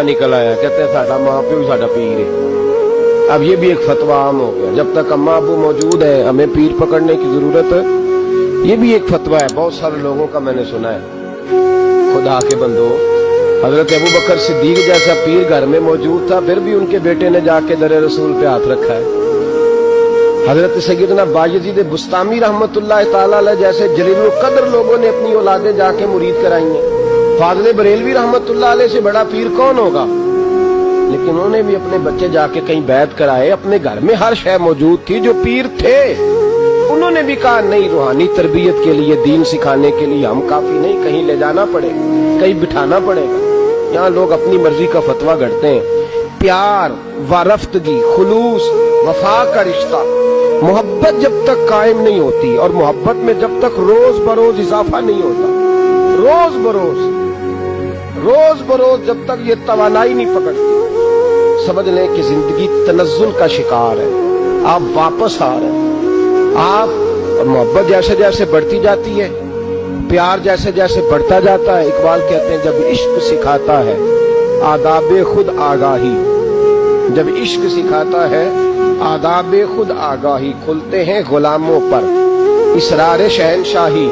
निकल आया, कहते हैं साडा माँ प्यो ही साडा पीर है। अब ये भी एक फतवा आम हो गया, जब तक अम्मा अबू मौजूद है हमें पीर पकड़ने की जरूरत है। ये भी एक फतवा है, बहुत सारे लोगों का मैंने सुना है। खुदा के बंदो, हजरत अबू बकर सिद्दीक जैसा पीर घर में मौजूद था, फिर भी उनके बेटे ने जाके दर रसूल पे हाथ रखा है। हजरत सैयदना बायजीद बुस्तामी रहमतुल्लाह ताला अलैह जैसे जलीलुल कद्र लोगों ने अपनी औलादें जाके मुरीद कराई हैं। फाज़िल बरेलवी रहमतुल्लाह अलैह से बड़ा पीर कौन होगा? लेकिन उन्होंने भी अपने बच्चे जाके कहीं बैत कराए, अपने घर में हर शय मौजूद थी, जो पीर थे उन्होंने भी कहा नहीं, रूहानी तरबियत के लिए, दीन सिखाने के लिए हम काफी नहीं, कहीं ले जाना पड़ेगा, कहीं बिठाना पड़ेगा। यहाँ लोग अपनी मर्जी का फतवा गढ़ते हैं। प्यार, वारफ्तगी, खुलूस, वफा का रिश्ता, मोहब्बत जब तक कायम नहीं होती और मोहब्बत में जब तक रोज बरोज इजाफा नहीं होता, रोज बरोज जब तक ये तवानाई नहीं पकड़ती, समझ लें कि जिंदगी तनज़्ज़ुल का शिकार है। आप वापस आ रहे हैं, आप और मोहब्बत जैसे जैसे बढ़ती जाती है, प्यार जैसे जैसे बढ़ता जाता है। इकबाल कहते हैं जब इश्क सिखाता है आदाबे खुद आगाही, जब इश्क सिखाता है आदाबे खुद आगाही, खुलते हैं गुलामों पर इसरार शहनशाही।